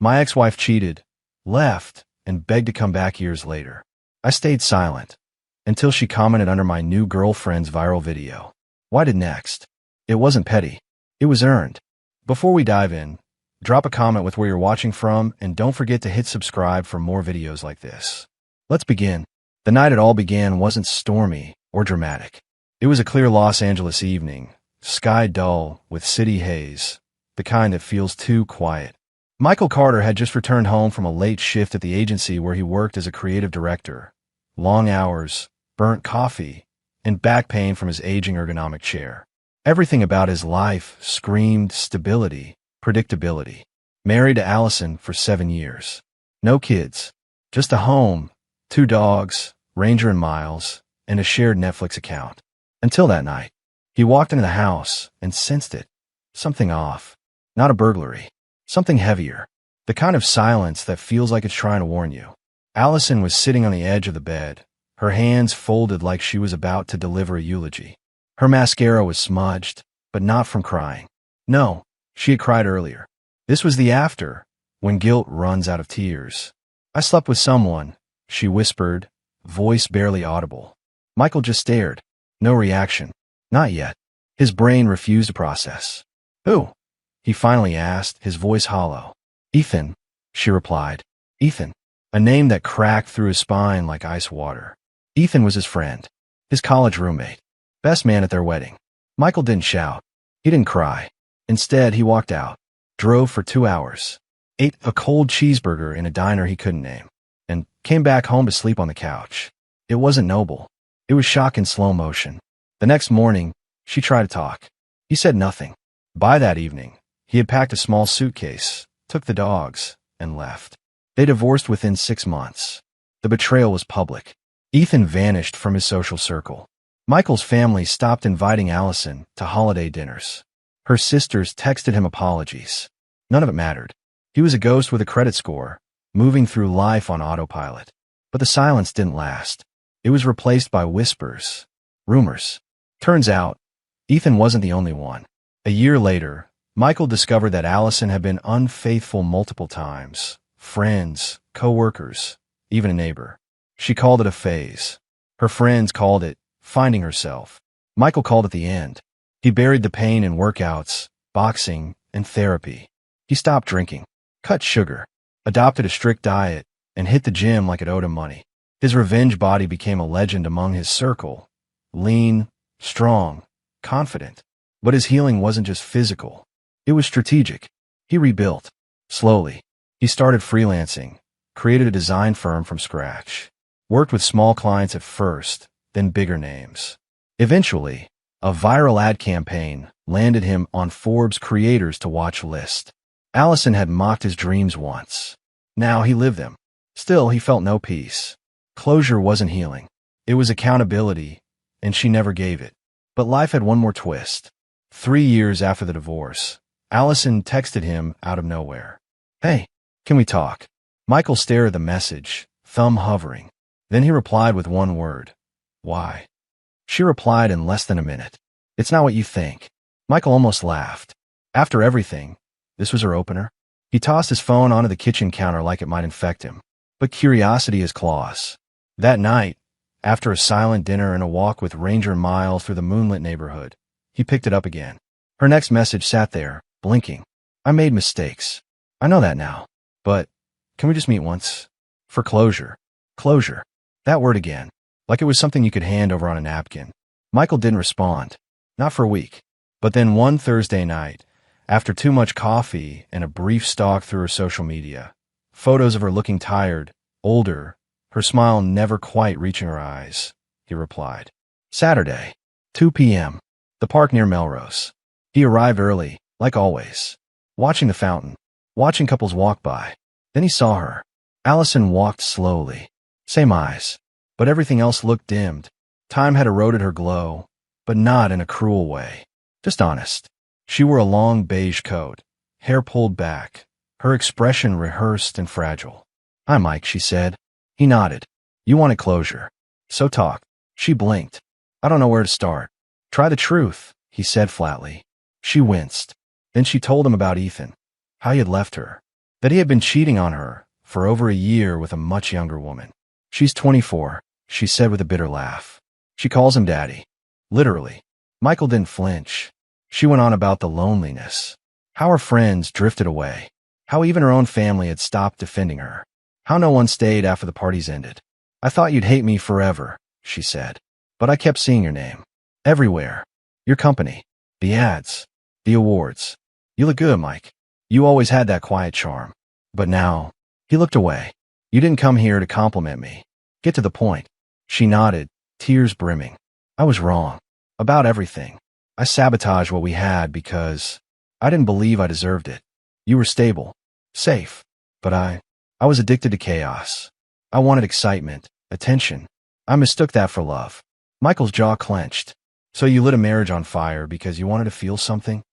My ex-wife cheated, left, and begged to come back years later. I stayed silent until she commented under my new girlfriend's viral video. Why did next? It wasn't petty. It was earned. Before we dive in, drop a comment with where you're watching from, and don't forget to hit subscribe for more videos like this. Let's begin. The night it all began wasn't stormy or dramatic. It was a clear Los Angeles evening, sky dull with city haze, the kind that feels too quiet. Michael Carter had just returned home from a late shift at the agency where he worked as a creative director. Long hours, burnt coffee, and back pain from his aging ergonomic chair. Everything about his life screamed stability, predictability. Married to Allison for 7 years. No kids. Just a home, 2 dogs, Ranger and Miles, and a shared Netflix account. Until that night, he walked into the house and sensed it. Something off. Not a burglary. Something heavier. The kind of silence that feels like it's trying to warn you. Allison was sitting on the edge of the bed, her hands folded like she was about to deliver a eulogy. Her mascara was smudged, but not from crying. No, she had cried earlier. This was the after, when guilt runs out of tears. I slept with someone, she whispered, voice barely audible. Michael just stared. No reaction. Not yet. His brain refused to process. Who? He finally asked, his voice hollow. Ethan, she replied. Ethan. A name that cracked through his spine like ice water. Ethan was his friend, his college roommate, best man at their wedding. Michael didn't shout. He didn't cry. Instead, he walked out, drove for 2 hours, ate a cold cheeseburger in a diner he couldn't name, and came back home to sleep on the couch. It wasn't noble. It was shock in slow motion. The next morning, she tried to talk. He said nothing. By that evening, he had packed a small suitcase, took the dogs, and left. They divorced within 6 months. The betrayal was public. Ethan vanished from his social circle. Michael's family stopped inviting Allison to holiday dinners. Her sisters texted him apologies. None of it mattered. He was a ghost with a credit score, moving through life on autopilot. But the silence didn't last. It was replaced by whispers, rumors. Turns out, Ethan wasn't the only one. A year later, Michael discovered that Allison had been unfaithful multiple times. Friends, co-workers, even a neighbor. She called it a phase. Her friends called it finding herself. Michael called it the end. He buried the pain in workouts, boxing, and therapy. He stopped drinking, cut sugar, adopted a strict diet, and hit the gym like it owed him money. His revenge body became a legend among his circle. Lean, strong, confident. But his healing wasn't just physical. It was strategic. He rebuilt. Slowly. He started freelancing, created a design firm from scratch, worked with small clients at first, then bigger names. Eventually, a viral ad campaign landed him on Forbes' Creators to Watch list. Allison had mocked his dreams once. Now he lived them. Still, he felt no peace. Closure wasn't healing. It was accountability, and she never gave it. But life had one more twist. 3 years after the divorce, Allison texted him out of nowhere. Hey, can we talk? Michael stared at the message, thumb hovering. Then he replied with one word. Why? She replied in less than a minute. It's not what you think. Michael almost laughed. After everything, this was her opener. He tossed his phone onto the kitchen counter like it might infect him. But curiosity is claws. That night, after a silent dinner and a walk with Ranger and Miles through the moonlit neighborhood, he picked it up again. Her next message sat there, blinking. I made mistakes. I know that now. But can we just meet once? For closure. Closure. That word again. Like it was something you could hand over on a napkin. Michael didn't respond. Not for a week. But then one Thursday night, after too much coffee and a brief stalk through her social media, photos of her looking tired, older, her smile never quite reaching her eyes, he replied. Saturday, 2 p.m., the park near Melrose. He arrived early, like always, watching the fountain, watching couples walk by. Then he saw her. Allison walked slowly. Same eyes, but everything else looked dimmed. Time had eroded her glow, but not in a cruel way. Just honest. She wore a long beige coat, hair pulled back, her expression rehearsed and fragile. Hi, Mike, she said. He nodded. You wanted closure. So talk. She blinked. I don't know where to start. Try the truth, he said flatly. She winced. Then she told him about Ethan, how he had left her. that he had been cheating on her for over a year with a much younger woman. She's 24, she said with a bitter laugh. She calls him daddy. Literally. Michael didn't flinch. She went on about the loneliness. How her friends drifted away. How even her own family had stopped defending her. How no one stayed after the parties ended. I thought you'd hate me forever, she said. But I kept seeing your name. Everywhere. Your company. The ads. The awards. You look good, Mike. You always had that quiet charm. But now, he looked away. You didn't come here to compliment me. Get to the point. She nodded, tears brimming. I was wrong. About everything. I sabotaged what we had because I didn't believe I deserved it. You were stable. Safe. But I was addicted to chaos. I wanted excitement, attention. I mistook that for love. Michael's jaw clenched. So you lit a marriage on fire because you wanted to feel something?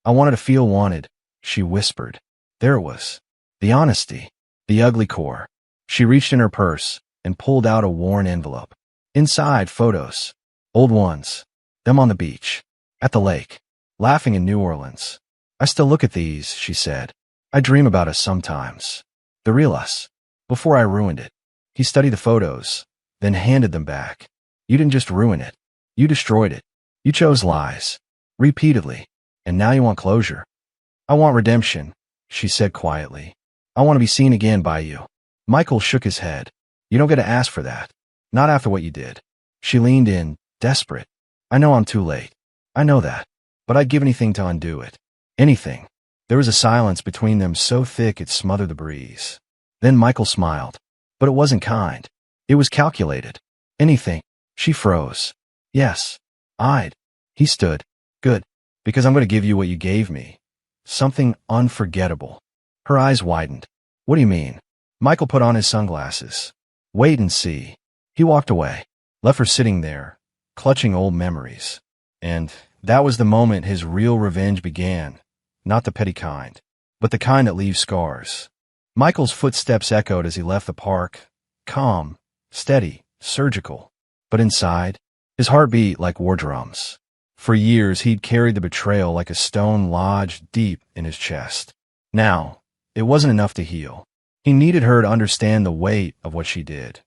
I wanted to feel wanted, she whispered. There it was. The honesty. The ugly core. She reached in her purse and pulled out a worn envelope. Inside, photos. Old ones. Them on the beach. At the lake. Laughing in New Orleans. I still look at these, she said. I dream about us sometimes. The real us. Before I ruined it. He studied the photos, then handed them back. You didn't just ruin it. You destroyed it. You chose lies. Repeatedly. And now you want closure. I want redemption, she said quietly. I want to be seen again by you. Michael shook his head. You don't get to ask for that. Not after what you did. She leaned in, desperate. I know I'm too late. I know that. But I'd give anything to undo it. Anything. There was a silence between them so thick it smothered the breeze. Then Michael smiled. But it wasn't kind. It was calculated. Anything. She froze. Yes. I'd. He stood. Good. Because I'm going to give you what you gave me. Something unforgettable. Her eyes widened. What do you mean? Michael put on his sunglasses. Wait and see. He walked away. Left her sitting there, clutching old memories. And that was the moment his real revenge began. Not the petty kind, but the kind that leaves scars. Michael's footsteps echoed as he left the park. Calm, steady, surgical. But inside, his heart beat like war drums. For years, he'd carried the betrayal like a stone lodged deep in his chest. Now, it wasn't enough to heal. He needed her to understand the weight of what she did.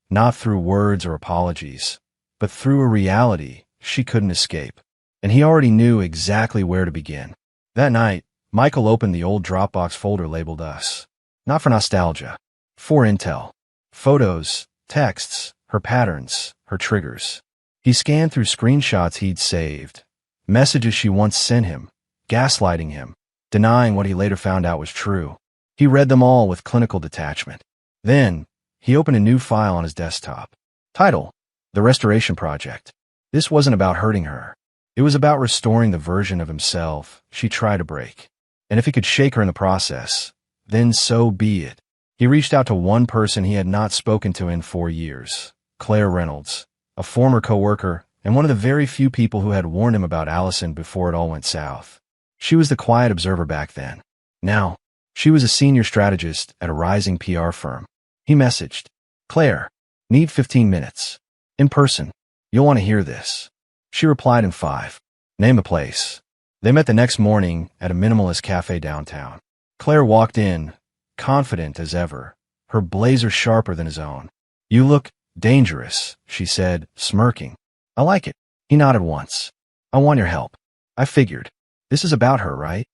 Not through words or apologies, but through a reality she couldn't escape. And he already knew exactly where to begin. That night, Michael opened the old Dropbox folder labeled Us. Not for nostalgia. For intel. Photos, texts, her patterns, her triggers. He scanned through screenshots he'd saved, messages she once sent him, gaslighting him, denying what he later found out was true. He read them all with clinical detachment. Then, he opened a new file on his desktop. Title: The Restoration Project. This wasn't about hurting her. It was about restoring the version of himself she tried to break. And if he could shake her in the process, then so be it. He reached out to one person he had not spoken to in 4 years, Claire Reynolds, a former coworker and one of the very few people who had warned him about Allison before it all went south. She was the quiet observer back then. Now, she was a senior strategist at a rising PR firm. He messaged, Claire, need 15 minutes. In person. You'll want to hear this. She replied in 5. Name a place. They met the next morning at a minimalist cafe downtown. Claire walked in, confident as ever, her blazer sharper than his own. You look dangerous, she said, smirking. I like it. He nodded once. I want your help. I figured. This is about her, right?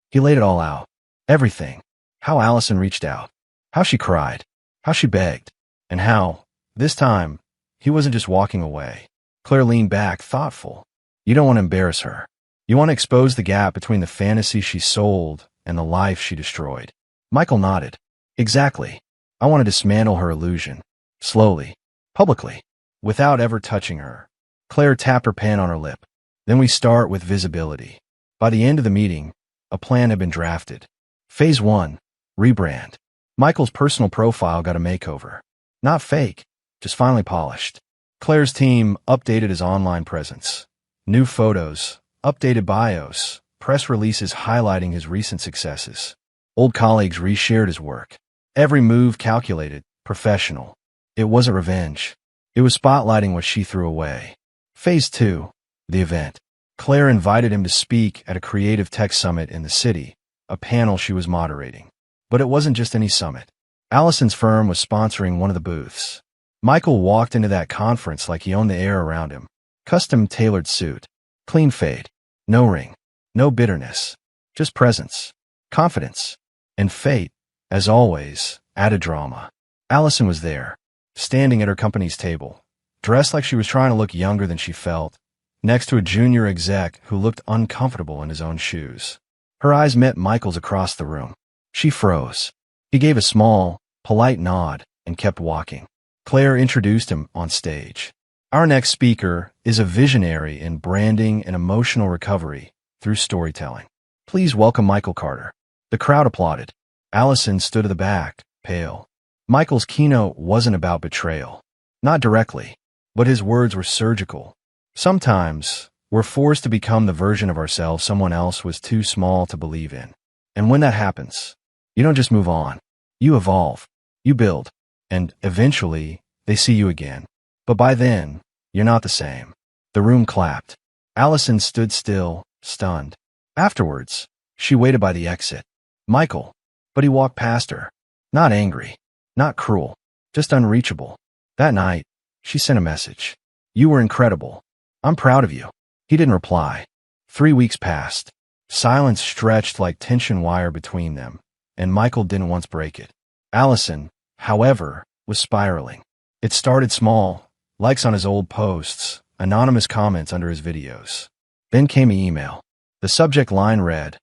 He laid it all out. Everything. How Allison reached out. How she cried. How she begged. And how, this time, he wasn't just walking away. Claire leaned back, thoughtful. You don't want to embarrass her. You want to expose the gap between the fantasy she sold and the life she destroyed. Michael nodded. Exactly. I want to dismantle her illusion. Slowly. Publicly. Without ever touching her. Claire tapped her pen on her lip. Then we start with visibility. By the end of the meeting, a plan had been drafted. Phase 1. Rebrand. Michael's personal profile got a makeover. Not fake, just finely polished. Claire's team updated his online presence. New photos, updated bios, press releases highlighting his recent successes. Old colleagues reshared his work. Every move calculated, professional. It wasn't revenge. It was spotlighting what she threw away. Phase 2. The event. Claire invited him to speak at a creative tech summit in the city, a panel she was moderating. But it wasn't just any summit. Allison's firm was sponsoring one of the booths. Michael walked into that conference like he owned the air around him. Custom-tailored suit. Clean fade. No ring. No bitterness. Just presence. Confidence. And fate, as always, added drama. Allison was there, standing at her company's table, dressed like she was trying to look younger than she felt, next to a junior exec who looked uncomfortable in his own shoes. Her eyes met Michael's across the room. She froze. He gave a small, polite nod and kept walking. Claire introduced him on stage. Our next speaker is a visionary in branding and emotional recovery through storytelling. Please welcome Michael Carter. The crowd applauded. Allison stood at the back, pale. Michael's keynote wasn't about betrayal. Not directly, but his words were surgical. Sometimes, we're forced to become the version of ourselves someone else was too small to believe in. And when that happens, you don't just move on. You evolve. You build. And eventually, they see you again. But by then, you're not the same. The room clapped. Allison stood still, stunned. Afterwards, she waited by the exit. Michael. But he walked past her. Not angry. Not cruel. Just unreachable. That night, she sent a message. You were incredible. I'm proud of you. He didn't reply. 3 weeks passed. Silence stretched like tension wire between them, and Michael didn't once break it. Allison, however, was spiraling. It started small, likes on his old posts, anonymous comments under his videos. Then came an email. The subject line read,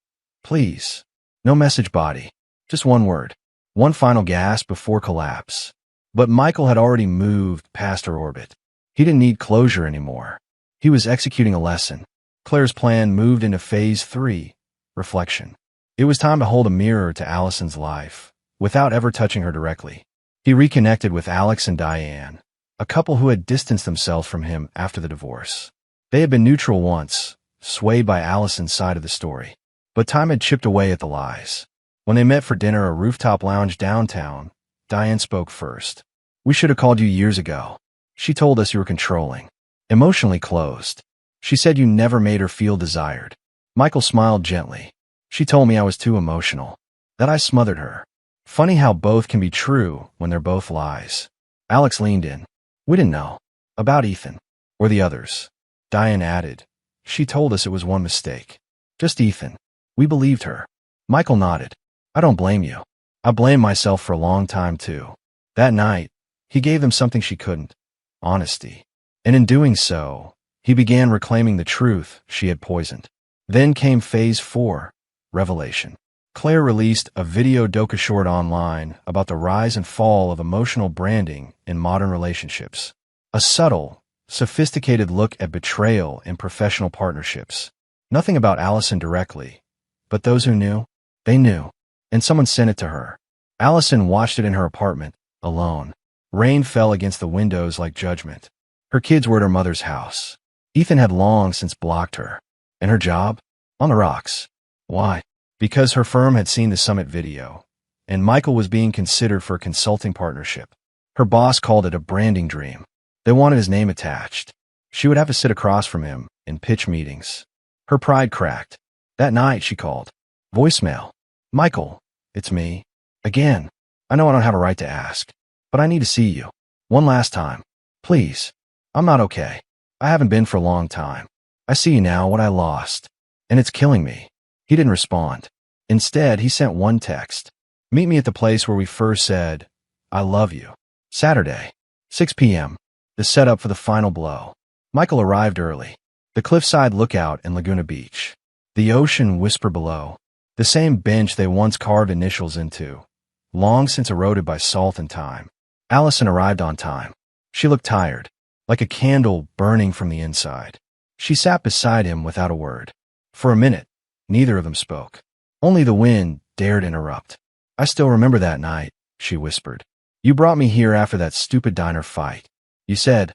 "Please." No message body. Just one word. One final gasp before collapse. But Michael had already moved past her orbit. He didn't need closure anymore. He was executing a lesson. Claire's plan moved into phase 3, reflection. It was time to hold a mirror to Allison's life, without ever touching her directly. He reconnected with Alex and Diane, a couple who had distanced themselves from him after the divorce. They had been neutral once, swayed by Allison's side of the story. But time had chipped away at the lies. When they met for dinner at a rooftop lounge downtown, Diane spoke first. "We should have called you years ago. She told us you were controlling. Emotionally closed. She said you never made her feel desired." Michael smiled gently. "She told me I was too emotional. That I smothered her." Funny how both can be true when they're both lies. Alex leaned in. "We didn't know. About Ethan. Or the others." Diane added. "She told us it was one mistake. Just Ethan. We believed her." Michael nodded. "I don't blame you. I blamed myself for a long time too." That night, he gave them something she couldn't. Honesty. And in doing so, he began reclaiming the truth she had poisoned. Then came phase 4, revelation. Claire released a video docu-short online about the rise and fall of emotional branding in modern relationships. A subtle, sophisticated look at betrayal in professional partnerships. Nothing about Allison directly, but those who knew, they knew. And someone sent it to her. Allison watched it in her apartment, alone. Rain fell against the windows like judgment. Her kids were at her mother's house. Ethan had long since blocked her. And her job? On the rocks. Why? Because her firm had seen the summit video, and Michael was being considered for a consulting partnership. Her boss called it a branding dream. They wanted his name attached. She would have to sit across from him in pitch meetings. Her pride cracked. That night she called. Voicemail. "Michael, it's me. Again. I know I don't have a right to ask, but I need to see you. One last time. Please. I'm not okay. I haven't been for a long time. I see now what I lost, and it's killing me." He didn't respond. Instead, he sent one text. "Meet me at the place where we first said, I love you. Saturday, 6 p.m. The setup for the final blow." Michael arrived early. The cliffside lookout in Laguna Beach. The ocean whispered below. The same bench they once carved initials into, long since eroded by salt and time. Allison arrived on time. She looked tired, like a candle burning from the inside. She sat beside him without a word. For a minute, neither of them spoke. Only the wind dared interrupt. "I still remember that night," she whispered. "You brought me here after that stupid diner fight. You said,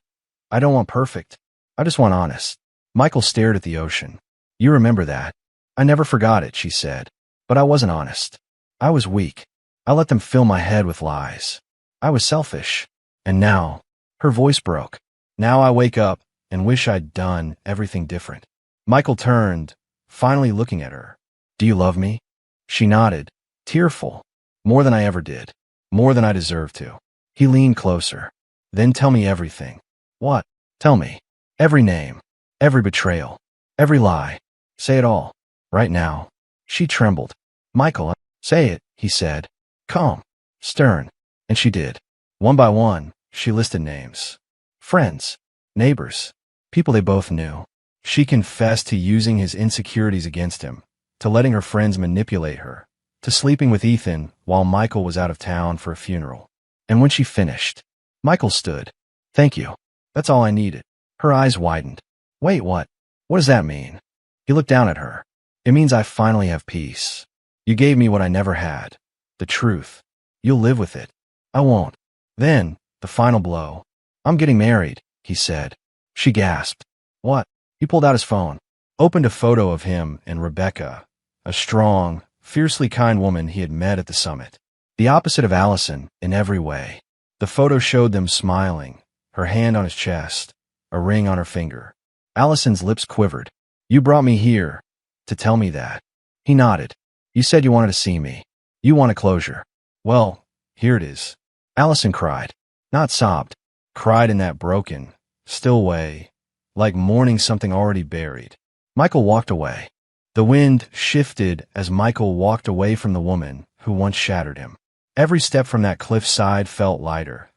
'I don't want perfect. I just want honest.'" Michael stared at the ocean. "You remember that." "I never forgot it," she said. "But I wasn't honest. I was weak. I let them fill my head with lies. I was selfish. And now," her voice broke, "now I wake up and wish I'd done everything different." Michael turned, finally looking at her. "Do you love me?" She nodded, tearful. More than I ever did. More than I deserved to. He leaned closer. Then tell me everything. What? Tell me. Every name. Every betrayal. Every lie. Say it all. Right now. She trembled. Michael, say it, he said. Calm. Stern. And she did. One by one, she listed names. Friends. Neighbors. People they both knew. She confessed to using his insecurities against him, to letting her friends manipulate her, to sleeping with Ethan while Michael was out of town for a funeral. And when she finished, Michael stood. Thank you. That's all I needed. Her eyes widened. Wait, what? What does that mean? He looked down at her. It means I finally have peace. You gave me what I never had. The truth. You'll live with it. I won't. Then, the final blow. I'm getting married, he said. She gasped. What? He pulled out his phone, opened a photo of him and Rebecca, a strong, fiercely kind woman he had met at the summit. The opposite of Allison in every way. The photo showed them smiling, her hand on his chest, a ring on her finger. Allison's lips quivered. You brought me here to tell me that. He nodded. You said you wanted to see me. You wanted closure. Well, here it is. Allison cried. Not sobbed. Cried in that broken, still way, like mourning something already buried. Michael walked away. The wind shifted as Michael walked away from the woman who once shattered him. Every step from that cliffside felt lighter,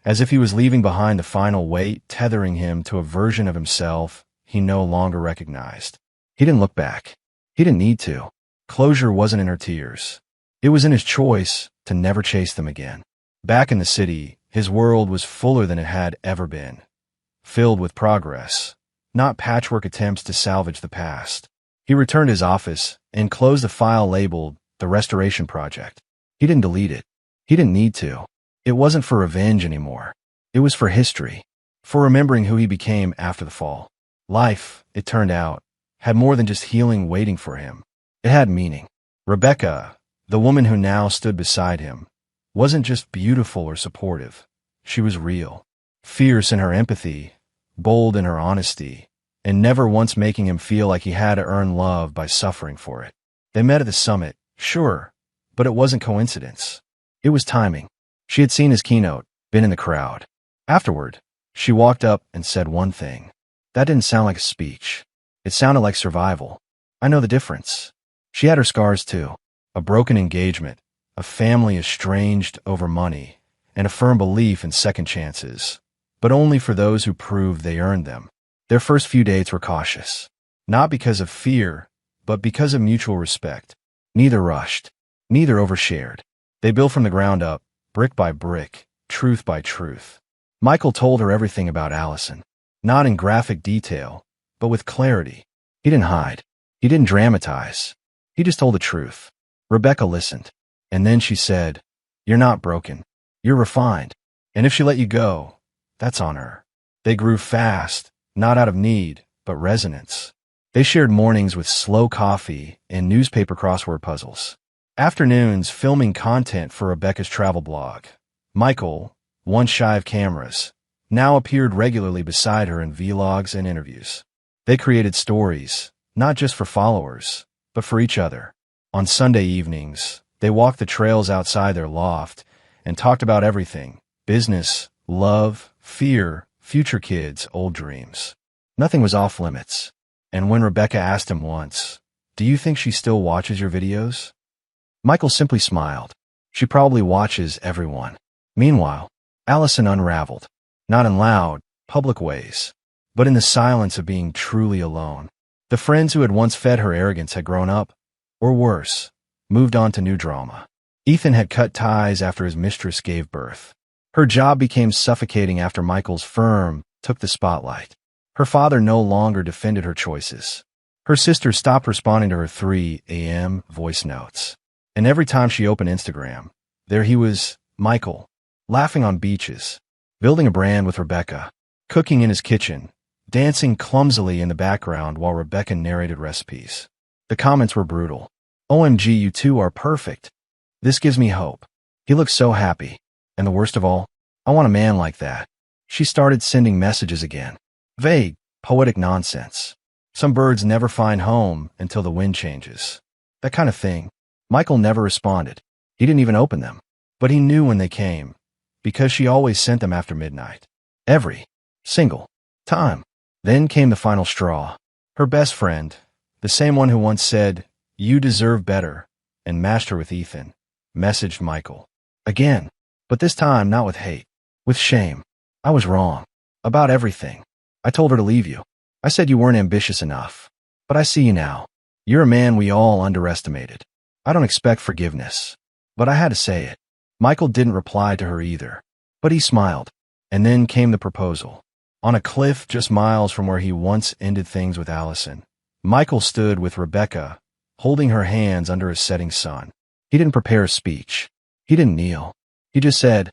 as if he was leaving behind the final weight tethering him to a version of himself he no longer recognized. He didn't look back. He didn't need to. Closure wasn't in her tears. It was in his choice to never chase them again. Back in the city, his world was fuller than it had ever been. Filled with progress, not patchwork attempts to salvage the past. He returned to his office and closed the file labeled The Restoration Project. He didn't delete it. He didn't need to. It wasn't for revenge anymore. It was for history, for remembering who he became after the fall. Life, it turned out, had more than just healing waiting for him. It had meaning. Rebecca, the woman who now stood beside him, wasn't just beautiful or supportive. She was real, fierce in her empathy, bold in her honesty, and never once making him feel like he had to earn love by suffering for it. They met at the summit, sure, but it wasn't coincidence. It was timing. She had seen his keynote, been in the crowd. Afterward, she walked up and said one thing. That didn't sound like a speech. It sounded like survival. I know the difference. She had her scars too. A broken engagement, a family estranged over money, and a firm belief in second chances, but only for those who proved they earned them. Their first few dates were cautious, not because of fear, but because of mutual respect. Neither rushed, neither overshared. They built from the ground up, brick by brick, truth by truth. Michael told her everything about Allison, not in graphic detail, but with clarity. He didn't hide. He didn't dramatize. He just told the truth. Rebecca listened, and then she said, You're not broken. You're refined. And if she let you go, that's on her. They grew fast, not out of need, but resonance. They shared mornings with slow coffee and newspaper crossword puzzles. Afternoons filming content for Rebecca's travel blog. Michael, once shy of cameras, now appeared regularly beside her in vlogs and interviews. They created stories, not just for followers, but for each other. On Sunday evenings, they walked the trails outside their loft and talked about everything: business, love, fear, future kids, old dreams. Nothing was off limits. And when Rebecca asked him once, Do you think she still watches your videos? Michael simply smiled. She probably watches everyone. Meanwhile, Allison unraveled, not in loud, public ways, but in the silence of being truly alone. The friends who had once fed her arrogance had grown up, or worse, moved on to new drama. Ethan had cut ties after his mistress gave birth. Her job became suffocating after Michael's firm took the spotlight. Her father no longer defended her choices. Her sister stopped responding to her 3 a.m. voice notes. And every time she opened Instagram, there he was, Michael, laughing on beaches, building a brand with Rebecca, cooking in his kitchen, dancing clumsily in the background while Rebecca narrated recipes. The comments were brutal. OMG, you two are perfect. This gives me hope. He looks so happy. And the worst of all, I want a man like that. She started sending messages again. Vague, poetic nonsense. Some birds never find home until the wind changes. That kind of thing. Michael never responded. He didn't even open them. But he knew when they came, because she always sent them after midnight. Every single time. Then came the final straw. Her best friend, the same one who once said, "You deserve better," and matched her with Ethan, messaged Michael. Again. But this time not with hate. With shame. "I was wrong. About everything. I told her to leave you. I said you weren't ambitious enough. But I see you now. You're a man we all underestimated. I don't expect forgiveness. But I had to say it." Michael didn't reply to her either. But he smiled. And then came the proposal. On a cliff just miles from where he once ended things with Allison, Michael stood with Rebecca, holding her hands under a setting sun. He didn't prepare a speech. He didn't kneel. He just said,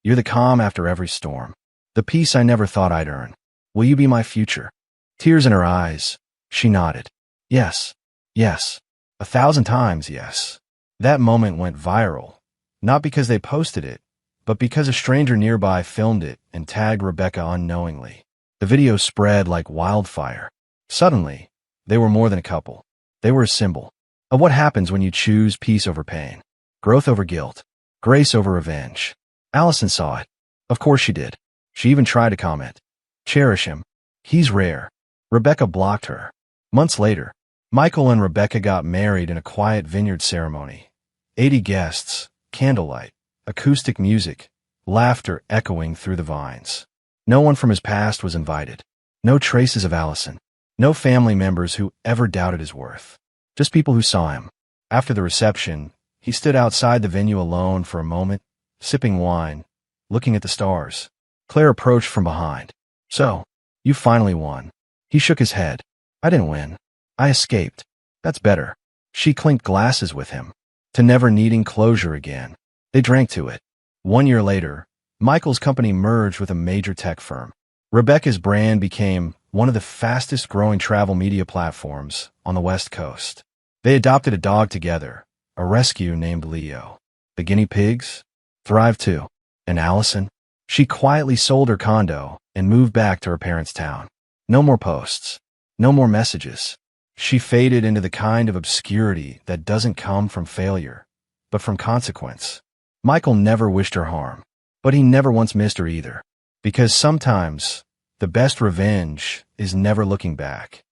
"You're the calm after every storm. The peace I never thought I'd earn. Will you be my future?" Tears in her eyes, she nodded. Yes. Yes. 1,000 times yes. That moment went viral. Not because they posted it, but because a stranger nearby filmed it and tagged Rebecca unknowingly. The video spread like wildfire. Suddenly, they were more than a couple. They were a symbol of what happens when you choose peace over pain, growth over guilt, grace over revenge. Allison saw it. Of course she did. She even tried to comment. "Cherish him. He's rare." Rebecca blocked her. Months later, Michael and Rebecca got married in a quiet vineyard ceremony. 80 guests, candlelight, acoustic music, laughter echoing through the vines. No one from his past was invited. No traces of Allison. No family members who ever doubted his worth. Just people who saw him. After the reception, he stood outside the venue alone for a moment, sipping wine, looking at the stars. Claire approached from behind. "So, you finally won." He shook his head. "I didn't win. I escaped. That's better." She clinked glasses with him, to never needing closure again. They drank to it. 1 year later, Michael's company merged with a major tech firm. Rebecca's brand became one of the fastest growing travel media platforms on the West Coast. They adopted a dog together, a rescue named Leo. The guinea pigs thrived too. And Allison? She quietly sold her condo and moved back to her parents' town. No more posts. No more messages. She faded into the kind of obscurity that doesn't come from failure, but from consequence. Michael never wished her harm, but he never once missed her either. Because sometimes, the best revenge is never looking back.